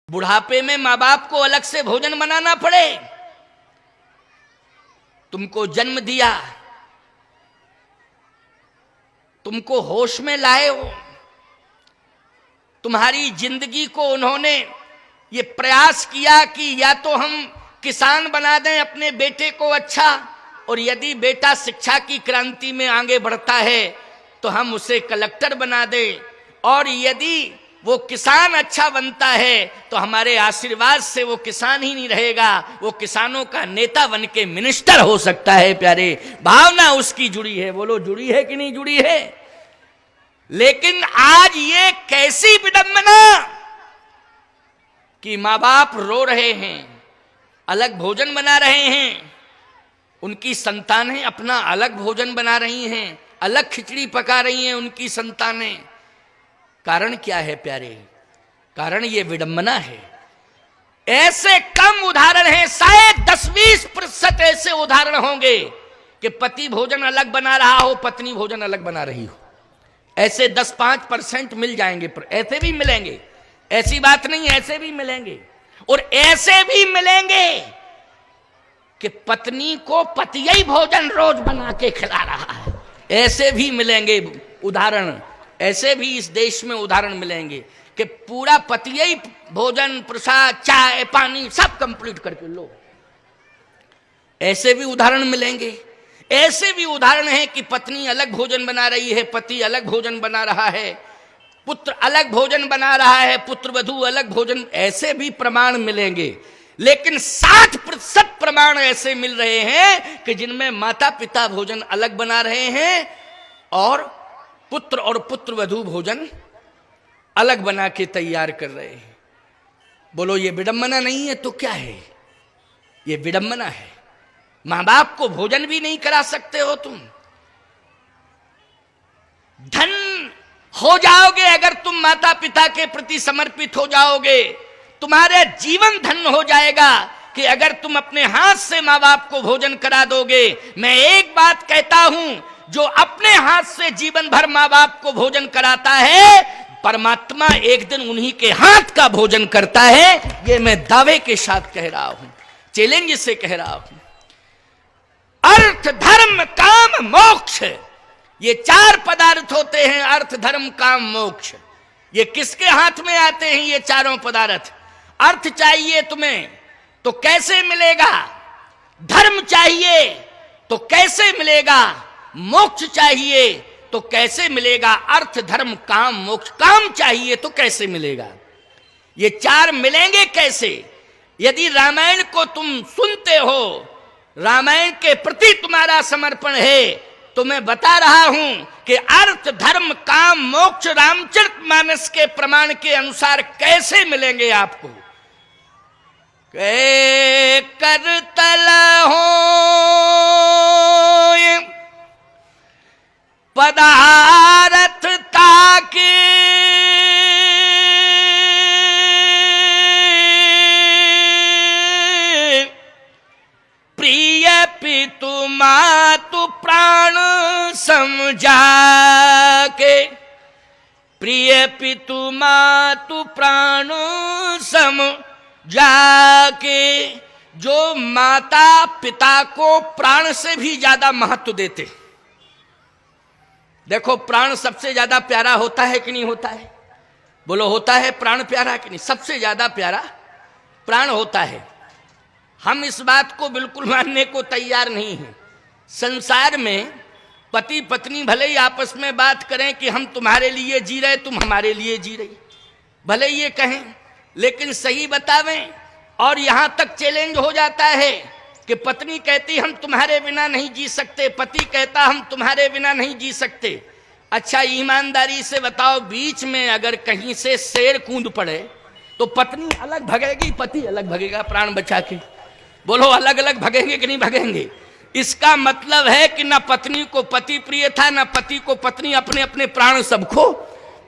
बुढ़ापे में माँ बाप को अलग से भोजन बनाना पड़े। तुमको जन्म दिया, तुमको होश में लाए हो, तुम्हारी जिंदगी को उन्होंने ये प्रयास किया कि या तो हम किसान बना दें अपने बेटे को अच्छा, और यदि बेटा शिक्षा की क्रांति में आगे बढ़ता है तो हम उसे कलेक्टर बना दें, और यदि वो किसान अच्छा बनता है तो हमारे आशीर्वाद से वो किसान ही नहीं रहेगा, वो किसानों का नेता बन के मिनिस्टर हो सकता है। प्यारे, भावना उसकी जुड़ी है। बोलो, जुड़ी है कि नहीं जुड़ी है? लेकिन आज ये कैसी विडंबना कि माँ बाप रो रहे हैं, अलग भोजन बना रहे हैं, उनकी संतानें अपना अलग भोजन बना रही हैं, अलग खिचड़ी पका रही हैं उनकी संतानें। कारण क्या है प्यारे? कारण ये विडंबना है। ऐसे कम उदाहरण हैं, शायद 10-20% ऐसे उदाहरण होंगे कि पति भोजन अलग बना रहा हो, पत्नी भोजन अलग बना रही हो। ऐसे 10-5% मिल जाएंगे, पर ऐसे भी मिलेंगे, ऐसी बात नहीं, ऐसे भी मिलेंगे। और ऐसे भी मिलेंगे कि पत्नी को पति भोजन रोज बना के खिला रहा है, ऐसे भी मिलेंगे उदाहरण। ऐसे भी इस देश में उदाहरण मिलेंगे कि पूरा पति भोजन, प्रसाद, चाय, पानी सब कंप्लीट करके लो। ऐसे भी उदाहरण मिलेंगे। ऐसे भी उदाहरण है कि पत्नी अलग भोजन बना रही है, पति अलग भोजन बना रहा है, पुत्र अलग भोजन बना रहा है, पुत्र वधू अलग भोजन, ऐसे भी प्रमाण मिलेंगे। लेकिन 60% प्रमाण ऐसे मिल रहे हैं कि जिनमें माता पिता भोजन अलग बना रहे हैं और पुत्र और पुत्र वधू भोजन अलग बना के तैयार कर रहे हैं। बोलो, ये विडंबना नहीं है तो क्या है? ये विडंबना है। मां बाप को भोजन भी नहीं करा सकते हो तुम। धन हो जाओगे अगर तुम माता पिता के प्रति समर्पित हो जाओगे, तुम्हारे जीवन धन्य हो जाएगा कि अगर तुम अपने हाथ से मां बाप को भोजन करा दोगे। मैं एक बात कहता हूं, जो अपने हाथ से जीवन भर मां बाप को भोजन कराता है, परमात्मा एक दिन उन्हीं के हाथ का भोजन करता है। ये मैं दावे के साथ कह रहा हूं, चैलेंज से कह रहा हूं। अर्थ, धर्म, काम, मोक्ष, ये 4 पदार्थ होते हैं। अर्थ, धर्म, काम, मोक्ष। ये किसके हाथ में आते हैं ये चारों पदार्थ? अर्थ चाहिए तुम्हें तो कैसे मिलेगा? धर्म चाहिए तो कैसे मिलेगा? मोक्ष चाहिए तो कैसे मिलेगा? अर्थ, धर्म, काम, मोक्ष। काम चाहिए तो कैसे मिलेगा? ये 4 मिलेंगे कैसे? यदि रामायण को तुम सुनते हो, रामायण के प्रति तुम्हारा समर्पण है, तो मैं बता रहा हूं कि अर्थ, धर्म, काम, मोक्ष रामचरितमानस के प्रमाण के अनुसार कैसे मिलेंगे आपको। करतल हो पदारथ ताके, प्रिय पितु मातु प्राण समझा के, प्रिय पितु मातु प्राण समझा के। जो माता पिता को प्राण से भी ज्यादा महत्व देते। देखो, प्राण सबसे ज्यादा प्यारा होता है कि नहीं होता है? बोलो, होता है प्राण प्यारा कि नहीं? सबसे ज्यादा प्यारा प्राण होता है। हम इस बात को बिल्कुल मानने को तैयार नहीं हैं। संसार में पति पत्नी भले ही आपस में बात करें कि हम तुम्हारे लिए जी रहे, तुम हमारे लिए जी रही, भले ये कहें, लेकिन सही बतावें। और यहां तक चैलेंज हो जाता है कि पत्नी कहती हम तुम्हारे बिना नहीं जी सकते, पति कहता हम तुम्हारे बिना नहीं जी सकते। अच्छा, ईमानदारी से बताओ, बीच में अगर कहीं से शेर कूद पड़े तो पत्नी अलग भगेगी, पति अलग भगेगा प्राण बचा के? बोलो, अलग अलग भगेंगे कि नहीं भगेंगे? इसका मतलब है कि ना पत्नी को पति प्रिय था, ना पति को पत्नी। अपने अपने प्राण सबको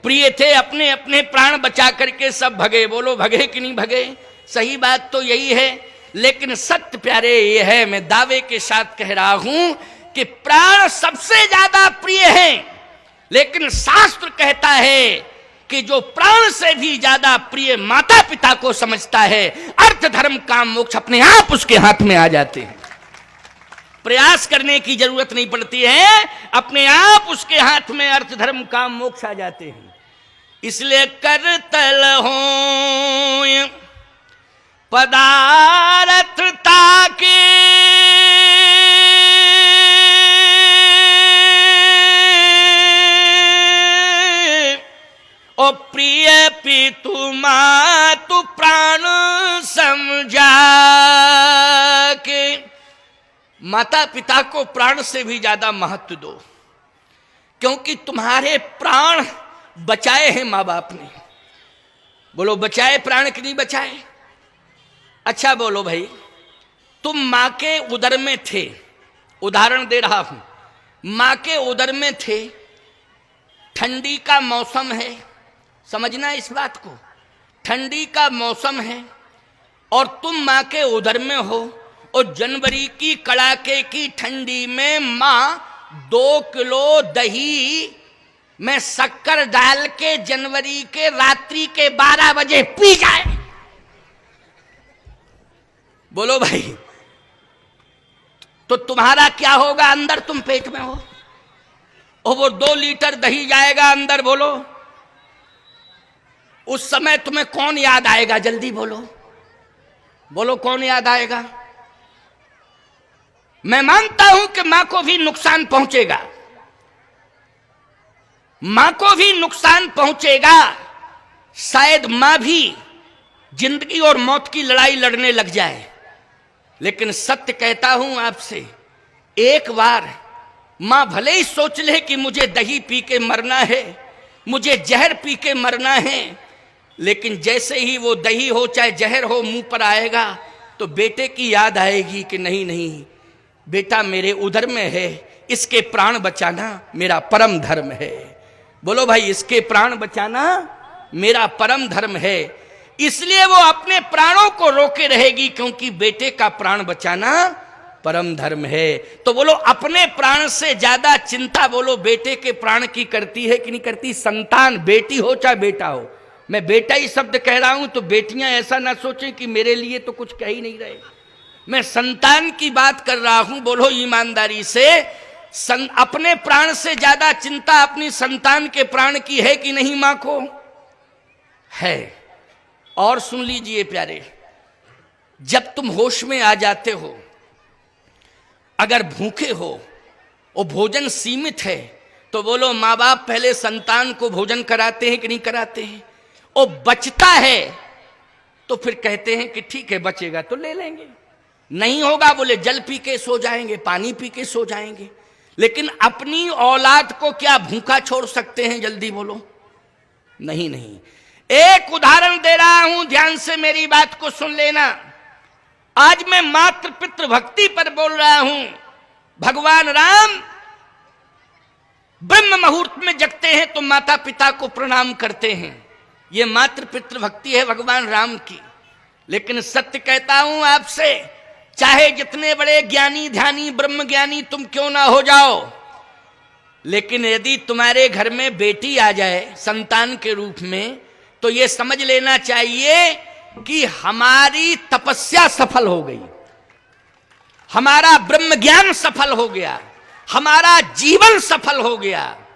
प्रिय थे, अपने अपने प्राण बचा करके सब भगे। बोलो, भगे कि नहीं भगे? सही बात तो यही है। लेकिन सत्य प्यारे ये है, मैं दावे के साथ कह रहा हूं कि प्राण सबसे ज्यादा प्रिय है। लेकिन शास्त्र कहता है कि जो प्राण से भी ज्यादा प्रिय माता पिता को समझता है, अर्थ धर्म काम मोक्ष अपने आप उसके हाथ में आ जाते हैं। प्रयास करने की जरूरत नहीं पड़ती है, अपने आप उसके हाथ में अर्थ धर्म काम मोक्ष आ जाते हैं। इसलिए करतल हो पदार्थता के ओ प्रिय पितु मातु प्राण समझा के। माता पिता को प्राण से भी ज्यादा महत्व दो, क्योंकि तुम्हारे प्राण बचाए हैं माँ बाप ने। बोलो बचाए प्राण कि नहीं बचाए? अच्छा बोलो भाई, तुम माँ के उदर में थे, उदाहरण दे रहा हूं, माँ के उदर में थे, ठंडी का मौसम है, समझना इस बात को, ठंडी का मौसम है और तुम माँ के उदर में हो, और जनवरी की कड़ाके की ठंडी में माँ 2 किलो दही में शक्कर डाल के जनवरी के रात्रि के 12 बजे पी जाए। बोलो भाई, तो तुम्हारा क्या होगा अंदर? तुम पेट में हो और वो 2 लीटर दही जाएगा अंदर। बोलो उस समय तुम्हें कौन याद आएगा? जल्दी बोलो, बोलो कौन याद आएगा? मैं मानता हूं कि मां को भी नुकसान पहुंचेगा, मां को भी नुकसान पहुंचेगा, शायद मां भी जिंदगी और मौत की लड़ाई लड़ने लग जाए। लेकिन सत्य कहता हूं आपसे, एक बार मां भले ही सोच ले कि मुझे दही पी के मरना है, मुझे जहर पी के मरना है, लेकिन जैसे ही वो दही हो चाहे जहर हो मुंह पर आएगा तो बेटे की याद आएगी कि नहीं नहीं, बेटा मेरे उदर में है, इसके प्राण बचाना मेरा परम धर्म है। बोलो भाई, इसके प्राण बचाना मेरा परम धर्म है। इसलिए वो अपने प्राणों को रोके रहेगी, क्योंकि बेटे का प्राण बचाना परम धर्म है। तो बोलो अपने प्राण से ज्यादा चिंता बोलो बेटे के प्राण की करती है कि नहीं करती? संतान बेटी हो चाहे बेटा हो, मैं बेटा ही शब्द कह रहा हूं तो बेटियां ऐसा ना सोचें कि मेरे लिए तो कुछ कह ही नहीं रहे, मैं संतान की बात कर रहा हूं। बोलो ईमानदारी से, अपने प्राण से ज्यादा चिंता अपनी संतान के प्राण की है कि नहीं? मां को है। और सुन लीजिए प्यारे, जब तुम होश में आ जाते हो, अगर भूखे हो और भोजन सीमित है, तो बोलो माँ बाप पहले संतान को भोजन कराते हैं कि नहीं कराते हैं? और बचता है तो फिर कहते हैं कि ठीक है बचेगा तो ले लेंगे, नहीं होगा बोले जल पी के सो जाएंगे, पानी पी के सो जाएंगे। लेकिन अपनी औलाद को क्या भूखा छोड़ सकते हैं? जल्दी बोलो, नहीं नहीं। एक उदाहरण दे रहा हूं, ध्यान से मेरी बात को सुन लेना। आज मैं मातृ पितृ भक्ति पर बोल रहा हूं। भगवान राम ब्रह्म मुहूर्त में जगते हैं तो माता पिता को प्रणाम करते हैं, ये मातृ पितृ भक्ति है भगवान राम की। लेकिन सत्य कहता हूं आपसे, चाहे जितने बड़े ज्ञानी ध्यानी ब्रह्म ज्ञानी तुम क्यों ना हो जाओ, लेकिन यदि तुम्हारे घर में बेटी आ जाए संतान के रूप में, तो ये समझ लेना चाहिए कि हमारी तपस्या सफल हो गई, हमारा ब्रह्म ज्ञान सफल हो गया, हमारा जीवन सफल हो गया।